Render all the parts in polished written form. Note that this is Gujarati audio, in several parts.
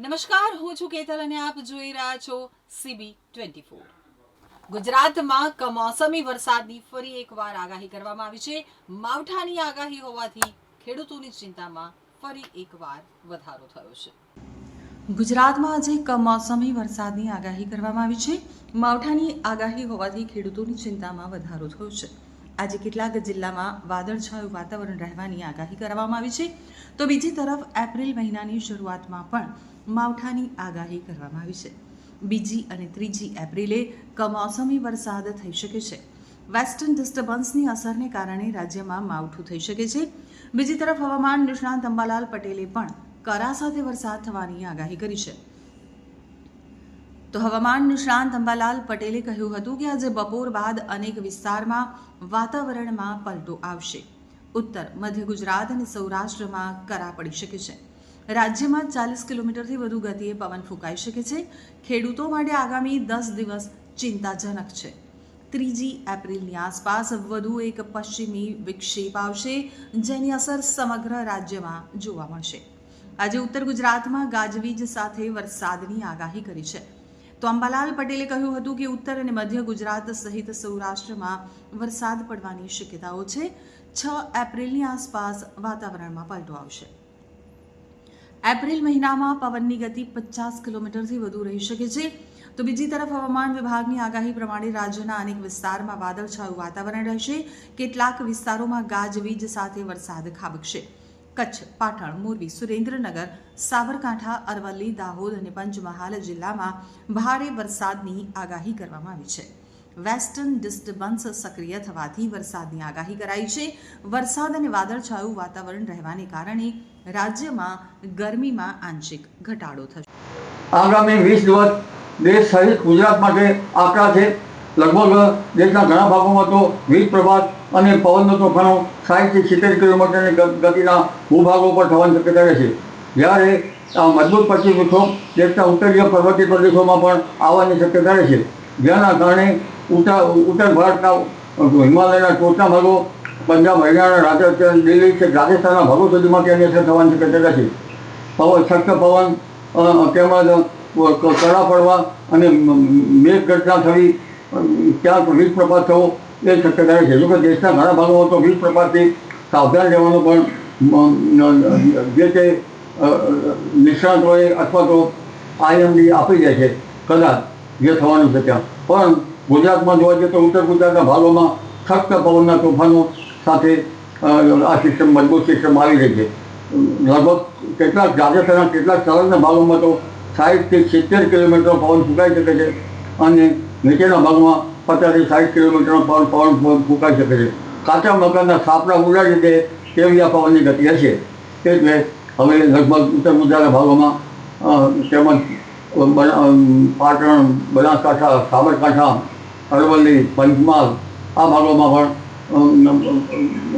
નમસ્કાર, હું છું કેતલ અને આપ જોઈ રહ્યા છો CB24. ગુજરાતમાં કમોસમી વરસાદની ફરી એકવાર આગાહી કરવામાં આવી છે. માવઠાની આગાહી હોવાથી ખેડૂતોની ચિંતામાં ફરી એકવાર વધારો થયો છે. ગુજરાતમાં આજે કમોસમી વરસાદની આગાહી કરવામાં આવી છે. માવઠાની આગાહી હોવાથી ખેડૂતોની ચિંતામાં વધારો થયો છે. આજે કેટલાક જિલ્લામાં વાદળછાયું વાતાવરણ રહેવાની આગાહી કરવામાં આવી છે, તો બીજી તરફ એપ્રિલ મહિનાની શરૂઆતમાં પણ માવઠાની આગાહી કરવામાં આવી છે. બીજી અને ત્રીજી એપ્રિલે કમોસમી વરસાદ થઈ શકે છે. વેસ્ટર્ન ડિસ્ટર્બન્સની અસરને કારણે રાજ્યમાં માવઠું થઈ શકે છે. બીજી તરફ હવામાન નિષ્ણાત અંબાલાલ પટેલે પણ કરા સાથે વરસાદ થવાની આગાહી કરી છે. તો હવામાન નિષ્ણાંત અંબાલાલ પટેલે કહ્યું હતું કે આજે બપોર બાદ અનેક વિસ્તારમાં વાતાવરણમાં પલટો આવશે. ઉત્તર મધ્ય ગુજરાત અને સૌરાષ્ટ્રમાં કરા પડી શકે છે. રાજ્યમાં 40 કિલોમીટરથી વધુ ગતિએ પવન ફૂંકાઈ શકે છે. ખેડૂતો માટે આગામી 10 દિવસ ચિંતાજનક છે. ત્રીજી એપ્રિલની આસપાસ વધુ એક પશ્ચિમી વિક્ષેપ આવશે, જેની અસર સમગ્ર રાજ્યમાં જોવા મળશે. આજે ઉત્તર ગુજરાતમાં ગાજવીજ સાથે વરસાદની આગાહી કરી છે. તો અંબાલાલ પટેલે કહ્યું હતું કે ઉત્તર અને મધ્ય ગુજરાત સહિત સૌરાષ્ટ્રમાં વરસાદ પડવાની શક્યતાઓ છે. 6 એપ્રિલની આસપાસ વાતાવરણમાં પલટો આવશે. એપ્રિલ મહિનામાં પવનની ગતિ 50 કિલોમીટરથી વધુ રહી શકે છે. તો બીજી તરફ હવામાન વિભાગની આગાહી પ્રમાણે રાજ્યના અનેક વિસ્તારમાં વાદળછાયું વાતાવરણ રહેશે. કેટલાક વિસ્તારોમાં ગાજવીજ સાથે વરસાદ ખાબકશે. કચ્છ, પાટણ, મોરબી, સુરેન્દ્રનગર, સાબરકાંઠા, અરવલ્લી, દાહોદ અને પંચમહાલ જિલ્લામાં ભારે વરસાદની આગાહી કરવામાં આવી છે. વેસ્ટર્ન ડિસ્ટર્બન્સ સક્રિય થવાથી વરસાદની આગાહી કરાઈ છે. વરસાદ અને વાદળછાયું વાતાવરણ રહેવાને કારણે રાજ્યમાં ગરમીમાં આંશિક ઘટાડો થશે. આગામી 20 દિવસ દેશ સહિત ગુજરાત માટે આકરા છે. લગભગ દેશના ઘણા ભાગોમાં તો વીજ પ્રપાત અને પવનનો તોફાનો 60 થી 70 કિલોમીટરની ગતિના ભૂભાગો પર થવાની શક્યતા રહે છે. જ્યારે આ મજબૂત પશ્ચિમ વિક્ષોભ દેશના ઉત્તરીય પર્વતીય પ્રદેશોમાં પણ આવવાની શક્યતા રહે છે. જેના કારણે ઉત્તર ભારતના હિમાલયના ટોચના ભાગો, પંજાબ, હરિયાણા, રાજસ્થાન, દિલ્હી કે રાજસ્થાનના ભાગો સુધીમાં તેની અસર થવાની શક્યતા રહે છે. સખ્ત પવન તેમજ કરા પડવા અને મેઘ ગર્જના થવી, ક્યાંક વીજ પ્રપાત થવો એ શક્યતા રહે છે. જોકે દેશના ઘણા ભાગોમાં તો વીજ પ્રપાતથી સાવધાન રહેવાનું પણ જે તે નિષ્ણાતોએ અથવા તો IMD આપી જાય છે, કદાચ જે થવાનું છે ત્યાં. પણ ગુજરાતમાં જોવા જઈએ તો ઉત્તર ગુજરાતના ભાગોમાં સખ્ત પવનના તોફાનો સાથે આ સિસ્ટમ, મજબૂત સિસ્ટમ આવી રહી છે. લગભગ કેટલાક રાજસ્થાનના કેટલાક સંલગ્ન ભાગોમાં તો 60 થી 70 કિલોમીટરનો પવન ફૂંકાઈ શકે છે અને નીચેના ભાગમાં 50 થી 60 કિલોમીટરનો પવન ફૂંકાઈ શકે છે. કાચા મકાનના સાપડા ઉડાડી દે તેવી આ પવનની ગતિ હશે. એટલે હવે લગભગ ઉત્તર ગુજરાતના ભાગોમાં તેમજ પાટણ, બનાસકાંઠા, સાબરકાંઠા, અરવલ્લી, પંચમહાલ આ ભાગોમાં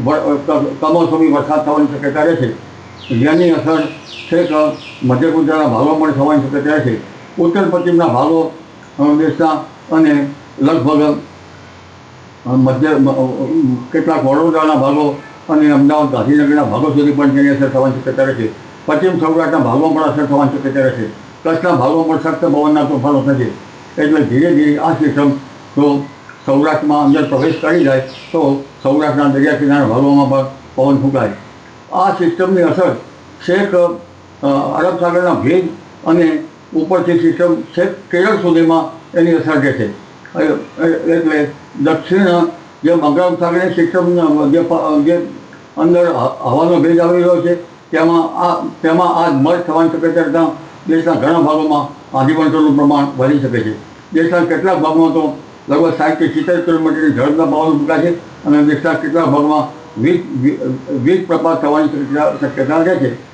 પણ કમોસમી વરસાદ થવાની શક્યતા રહે છે. જેની અસર છેક મધ્ય ગુજરાતના ભાગોમાં પણ થવાની શક્યતા રહે છે. ઉત્તર પશ્ચિમના ભાગો દેશના અને લગભગ કેટલાક વડોદરાના ભાગો અને અમદાવાદ, ગાંધીનગરના ભાગો સુધી પણ તેની અસર થવાની શક્યતા રહે છે. પશ્ચિમ સૌરાષ્ટ્રના ભાગોમાં પણ અસર થવાની શક્યતા રહે છે. કચ્છના ભાગોમાં પણ સખ્ત પવનના તોફાનો થશે. એટલે ધીરે ધીરે આ સિસ્ટમ જો સૌરાષ્ટ્રમાં અંદર પ્રવેશ કરી જાય તો સૌરાષ્ટ્રના દરિયા કિનારાના ભાગોમાં પણ પવન ફૂંકાય. આ સિસ્ટમની અસર છેક અરબ સાગરના ભેજ અને ઉપરથી સિસ્ટમ છેક કેરળ સુધીમાં એની અસર રહેશે. એટલે દક્ષિણ જે બંગાળ સાગરની સિસ્ટમ જે અંદર હવાનો ભેજ આવી રહ્યો છે તેમાં આ મર્જ થવાની શક્યતા દેશના ઘણા ભાગોમાં આંધીવંટોનું પ્રમાણ વધી શકે છે. દેશના કેટલાક ભાગમાં તો લગભગ 60 થી 70 કિલોમીટરની ઝડપના પવન ફૂંકાશે અને દેશના કેટલાક ભાગમાં વીજ પ્રપાત થવાની શક્યતા રહે છે.